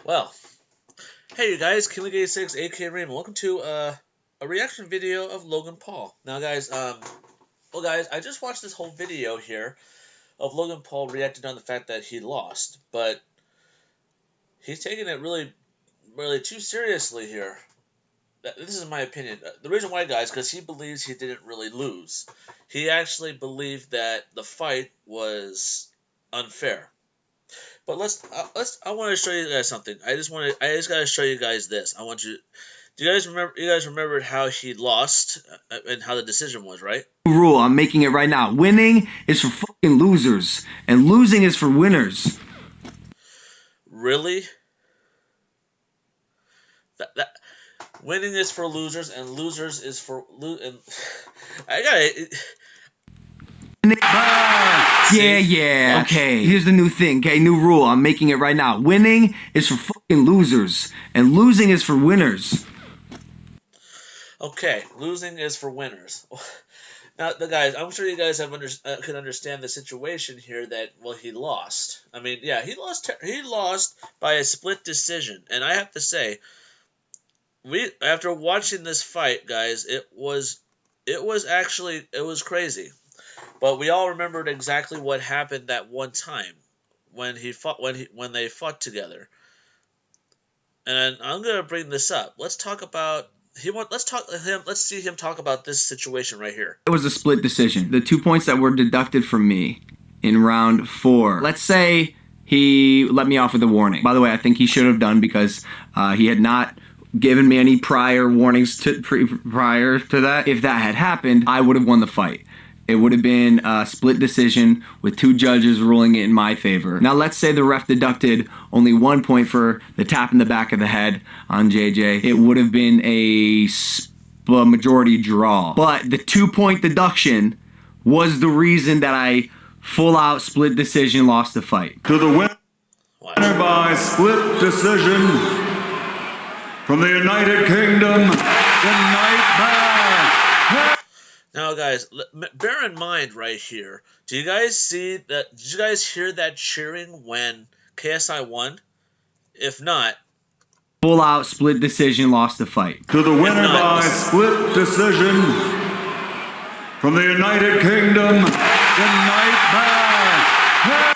Well, hey you guys, King86, aka Raymond. Welcome to a reaction video of Logan Paul. Now, guys, I just watched this whole video here of Logan Paul reacting on the fact that he lost, but he's taking it really, really too seriously here. This is my opinion. The reason why, guys, because he believes he didn't really lose. He actually believed that the fight was unfair. But I want to show you guys something. I just got to show you guys this. I want you. Do you guys remember? You guys remembered how he lost and how the decision was, right? Rule, I'm making it right now. Winning is for fucking losers, and losing is for winners. Really? That winning is for losers, and losers is for I got it. Yeah. Okay, here's the new thing, okay? New rule, I'm making it right now. Winning is for fucking losers, and losing is for winners. Okay, losing is for winners. Now, guys, I'm sure you guys have can understand the situation here. That he lost. I mean, yeah, he lost. He lost by a split decision, and I have to say, after watching this fight, guys, it was crazy. But we all remembered exactly what happened that one time when they fought together. And I'm gonna bring this up. Let's talk about Let's see him talk about this situation right here. It was a split decision. The 2 points that were deducted from me in round 4. Let's say he let me off with a warning. By the way, I think he should have done, because he had not given me any prior warnings prior to that. If that had happened, I would have won the fight. It would have been a split decision with 2 judges ruling it in my favor. Now, let's say the ref deducted only 1 point for the tap in the back of the head on JJ. It would have been a majority draw. But the 2-point deduction was the reason that I full-out split decision lost the fight. To the winner by split decision from the United Kingdom, the Nightmare. Now, guys, bear in mind right here. Do you guys see that? Did you guys hear that cheering when KSI won? If not, full out split decision lost the fight. To the winner by split decision from the United Kingdom, the Nightmare.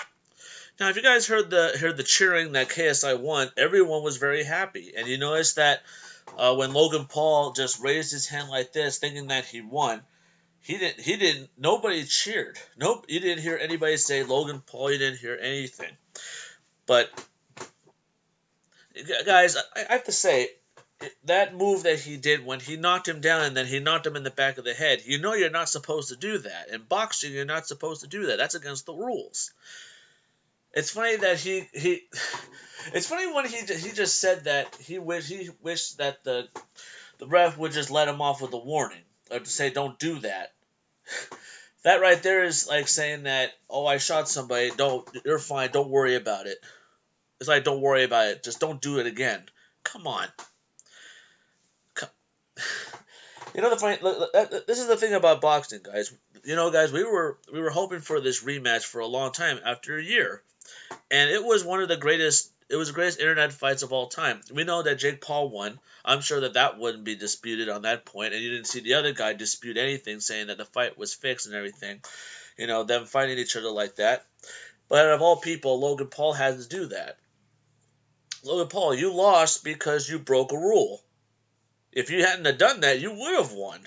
Now, if you guys heard the cheering that KSI won, everyone was very happy, and you noticed that when Logan Paul just raised his hand like this, thinking that he won. He didn't. Nobody cheered. Nope. You didn't hear anybody say Logan Paul. You didn't hear anything. But guys, I have to say, that move that he did when he knocked him down and then he knocked him in the back of the head. You know you're not supposed to do that. In boxing, you're not supposed to do that. That's against the rules. It's funny that It's funny when he just said that he wished that the ref would just let him off with a warning. Or to say, don't do that. That right there is like saying that, oh, I shot somebody. You're fine. Don't worry about it. It's like, don't worry about it. Just don't do it again. Come on. You know the funny. This is the thing about boxing, guys. You know, guys, we were hoping for this rematch for a long time after a year, and it was one of the greatest. It was the greatest internet fights of all time. We know that Jake Paul won. I'm sure that wouldn't be disputed on that point, and you didn't see the other guy dispute anything, saying that the fight was fixed and everything. You know, them fighting each other like that. But out of all people, Logan Paul had to do that. Logan Paul, you lost because you broke a rule. If you hadn't have done that, you would have won.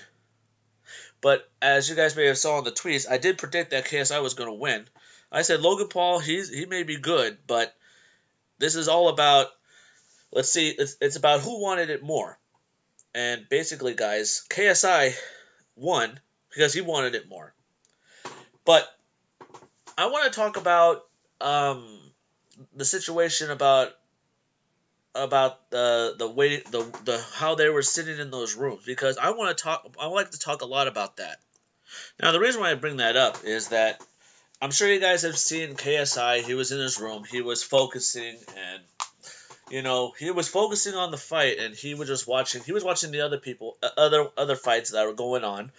But as you guys may have saw in the tweets, I did predict that KSI was going to win. I said Logan Paul, he may be good, but this is all about, let's see, it's about who wanted it more. And basically, guys, KSI won because he wanted it more. But I want to talk about the situation about the way the how they were sitting in those rooms, because I like to talk a lot about that. Now, the reason why I bring that up is that I'm sure you guys have seen KSI. He was in his room. He was focusing, and he was focusing on the fight, and he was just watching. He was watching the other people, other fights that were going on.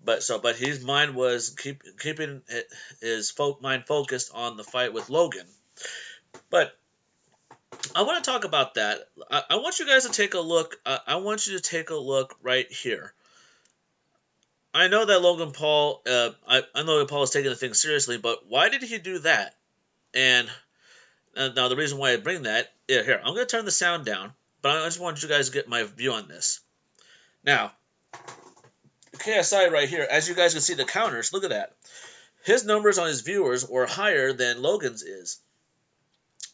But his mind was keeping his mind focused on the fight with Logan. But I want to talk about that. I want you guys to take a look. I want you to take a look right here. I know that Logan Paul. I know Logan Paul is taking the thing seriously, but why did he do that? And now the reason why I bring that, yeah, here I'm going to turn the sound down, but I just want you guys to get my view on this. Now, KSI right here, as you guys can see the counters, look at that. His numbers on his viewers were higher than Logan's is.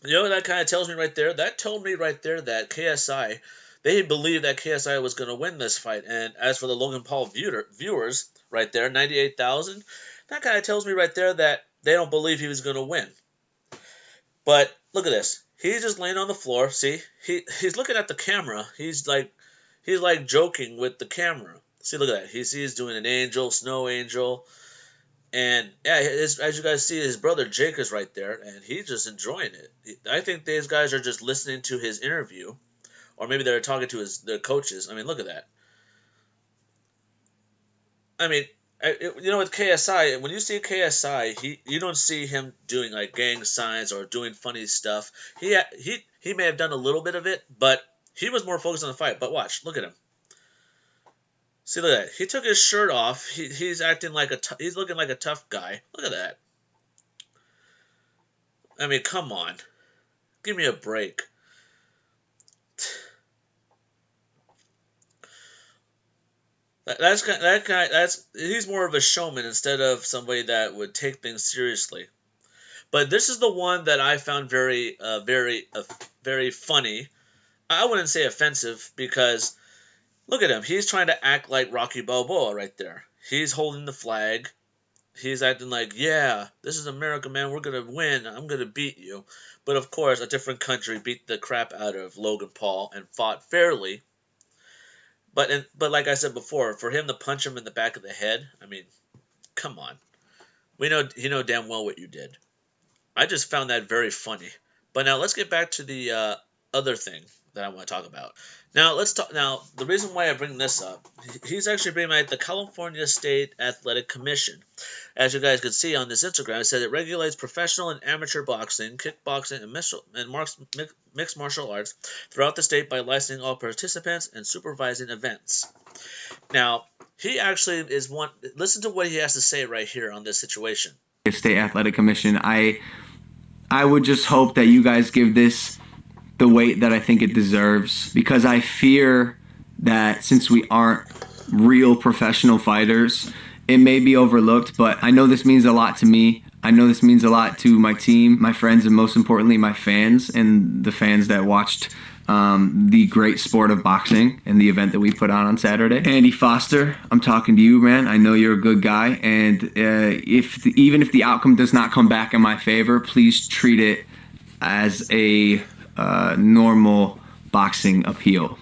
You know what that kind of tells me right there? That told me right there that KSI, they believed that KSI was going to win this fight. And as for the Logan Paul viewers right there, 98,000, that kind of tells me right there that they don't believe he was going to win. But look at this. He's just laying on the floor. See, he's looking at the camera. He's like joking with the camera. See, look at that. He's doing an angel, snow angel. And yeah, as you guys see, his brother Jake is right there, and he's just enjoying it. I think these guys are just listening to his interview, or maybe they're talking to their coaches. I mean, look at that. I mean, with KSI, when you see KSI, you don't see him doing like gang signs or doing funny stuff. He may have done a little bit of it, but he was more focused on the fight. But watch, look at him. See, look at that. He took his shirt off. He's acting like he's looking like a tough guy. Look at that. I mean, come on. Give me a break. He's more of a showman instead of somebody that would take things seriously. But this is the one that I found very funny. I wouldn't say offensive because look at him. He's trying to act like Rocky Balboa right there. He's holding the flag. He's acting like, yeah, this is America, man. We're going to win. I'm going to beat you. But, of course, a different country beat the crap out of Logan Paul and fought fairly. But like I said before, for him to punch him in the back of the head, I mean, come on. You know damn well what you did. I just found that very funny. But now let's get back to the other thing that I want to talk about. Now let's talk. Now the reason why I bring this up, he's actually bringing back the California State Athletic Commission. As you guys can see on this Instagram, it said it regulates professional and amateur boxing, kickboxing, and mixed martial arts throughout the state by licensing all participants and supervising events. Now he actually is one. Listen to what he has to say right here on this situation. State Athletic Commission. I would just hope that you guys give this the weight that I think it deserves, because I fear that since we aren't real professional fighters, it may be overlooked, but I know this means a lot to me. I know this means a lot to my team, my friends, and most importantly, my fans and the fans that watched the great sport of boxing and the event that we put on Saturday. Andy Foster, I'm talking to you, man. I know you're a good guy, and even if the outcome does not come back in my favor, please treat it as a normal boxing appeal.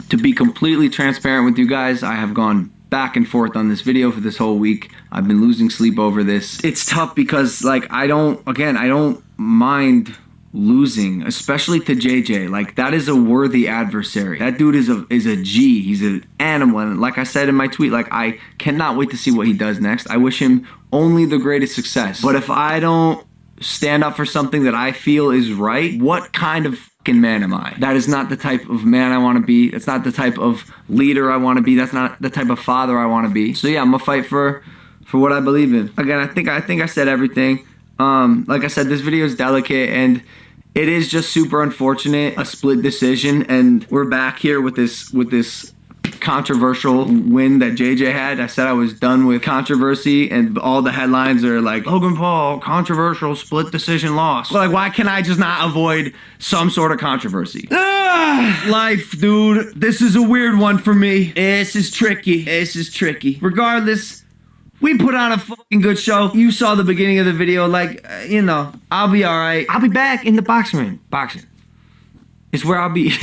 To be completely transparent with you guys, I have gone back and forth on this video for this whole week. I've been losing sleep over this. It's tough because I don't mind losing, especially to JJ. Like, that is a worthy adversary. That dude is a G. He's an animal. And like I said in my tweet, I cannot wait to see what he does next. I wish him only the greatest success. But if I don't stand up for something that I feel is right, what kind of fucking man am I? That is not the type of man I want to be. That's not the type of leader I want to be. That's not the type of father I want to be. So yeah, I'm gonna fight for what I believe in. Again, I think I said everything. Like I said, this video is delicate and it is just super unfortunate, a split decision, and we're back here with this controversial win that JJ had. I said I was done with controversy, and all the headlines are like, Logan Paul, controversial, split decision loss. Well, why can I just not avoid some sort of controversy? Life, dude. This is a weird one for me. This is tricky. Regardless, we put on a fucking good show. You saw the beginning of the video. I'll be all right. I'll be back in the boxing ring. Boxing. It's where I'll be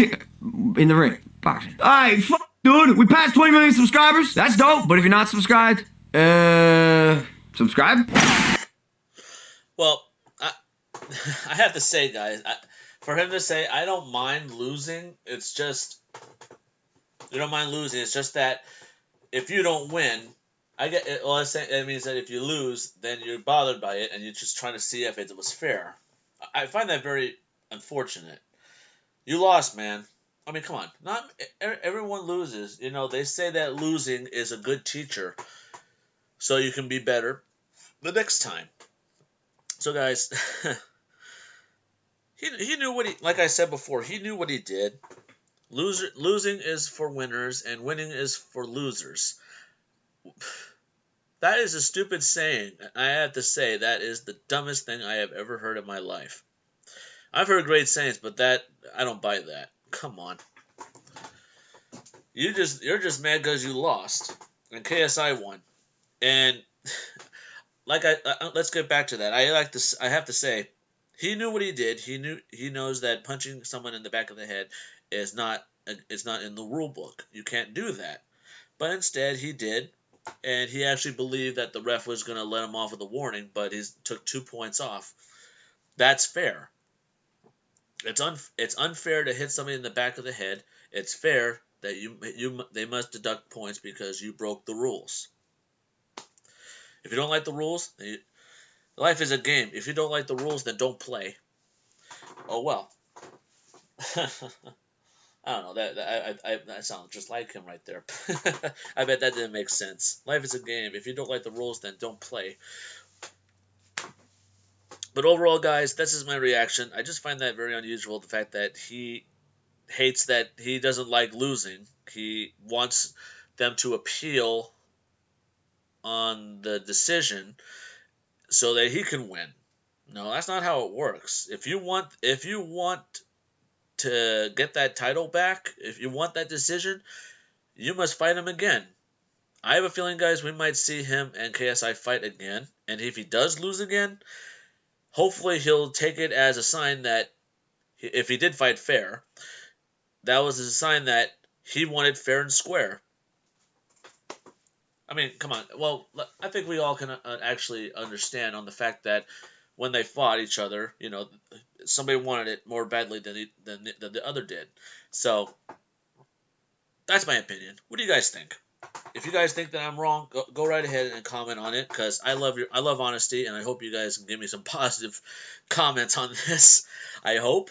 in the ring. Boxing. All right, dude, we passed 20 million subscribers. That's dope. But if you're not subscribed, subscribe. Well, I have to say, guys, for him to say, I don't mind losing, it's just, you don't mind losing. It's just that if you don't win, it means that if you lose, then you're bothered by it, and you're just trying to see if it was fair. I find that very unfortunate. You lost, man. I mean, come on. Not everyone loses. You know, they say that losing is a good teacher, so you can be better the next time. So, guys, he knew what he. Like I said before, he knew what he did. Losing is for winners, and winning is for losers. That is a stupid saying. I have to say that is the dumbest thing I have ever heard in my life. I've heard great sayings, but that I don't buy that. Come on. You're just mad because you lost, and KSI won. And like let's get back to that. I have to say, he knew what he did. He knows that punching someone in the back of the head is not in the rule book. You can't do that. But instead, he did, and he actually believed that the ref was going to let him off with a warning, but he took 2 points off. That's fair. It's unfair to hit somebody in the back of the head. It's fair that they must deduct points because you broke the rules. If you don't like the rules, life is a game. If you don't like the rules, then don't play. Oh well. I don't know. That sounds just like him right there. I bet that didn't make sense. Life is a game. If you don't like the rules, then don't play. But overall, guys, this is my reaction. I just find that very unusual. The fact that he hates that he doesn't like losing. He wants them to appeal on the decision so that he can win. No, that's not how it works. If you want to get that title back, if you want that decision, you must fight him again. I have a feeling, guys, we might see him and KSI fight again. And if he does lose again, hopefully he'll take it as a sign that if he did fight fair, that was a sign that he wanted fair and square. I mean, come on. Well, I think we all can actually understand on the fact that when they fought each other, you know, somebody wanted it more badly than the other did. So that's my opinion. What do you guys think? If you guys think that I'm wrong, go right ahead and comment on it because I love honesty, and I hope you guys can give me some positive comments on this. I hope.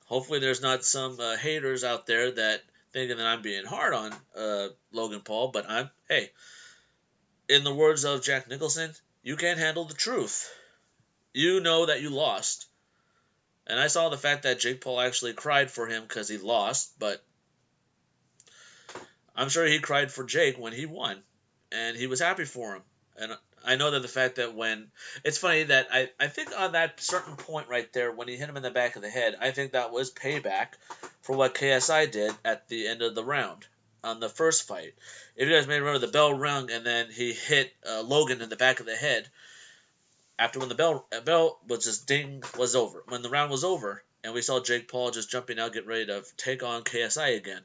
Hopefully, there's not some haters out there that thinking that I'm being hard on Logan Paul, but hey. In the words of Jack Nicholson, you can't handle the truth. You know that you lost. And I saw the fact that Jake Paul actually cried for him because he lost, but I'm sure he cried for Jake when he won. And he was happy for him. And I know that the fact that when... It's funny that I think on that certain point right there, when he hit him in the back of the head, I think that was payback for what KSI did at the end of the round on the first fight. If you guys may remember, the bell rung and then he hit Logan in the back of the head. After when the bell was just ding, was over. When the round was over, and we saw Jake Paul just jumping out, getting ready to take on KSI again.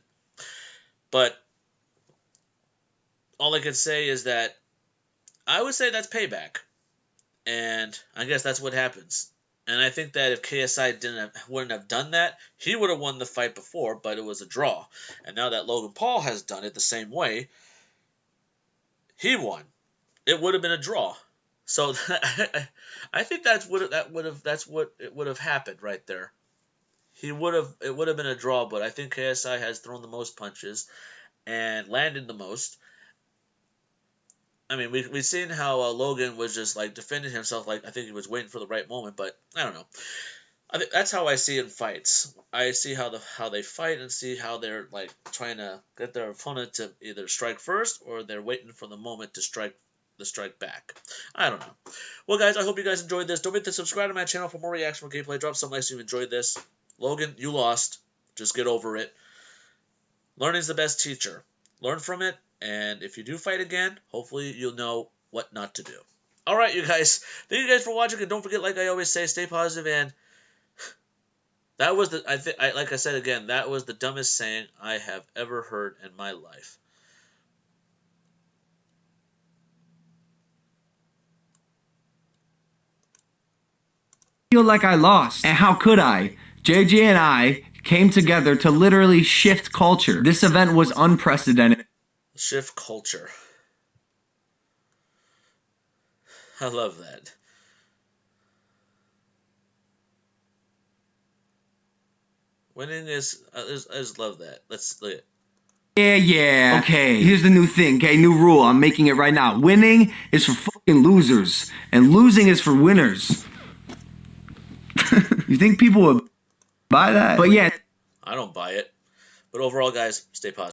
But all I can say is that I would say that's payback, and I guess that's what happens. And I think that if KSI wouldn't have done that, he would have won the fight before, but it was a draw. And now that Logan Paul has done it the same way, he won. It would have been a draw. So I think that's what it would have happened right there. It would have been a draw, but I think KSI has thrown the most punches and landed the most. I mean, we've seen how Logan was just like defending himself, like I think he was waiting for the right moment, but I don't know. I think that's how I see in fights. I see how they fight and see how they're like trying to get their opponent to either strike first or they're waiting for the moment to strike back. I don't know. Well, guys, I hope you guys enjoyed this. Don't forget to subscribe to my channel for more reaction from gameplay. Drop some likes if you enjoyed this. Logan, you lost. Just get over it. Learning's the best teacher. Learn from it, and if you do fight again, hopefully you'll know what not to do. All right, you guys. Thank you guys for watching, and don't forget, like I always say, stay positive. And that was like I said again, that was the dumbest saying I have ever heard in my life. Feel like I lost. And how could I? JJ and I came together to literally shift culture. This event was unprecedented. Shift culture. I love that. Winning is I just love that. Let's look. Yeah. Okay, here's the new thing, okay? New rule. I'm making it right now. Winning is for fucking losers, and losing is for winners. You think people would buy that? But yeah. I don't buy it. But overall, guys, stay positive.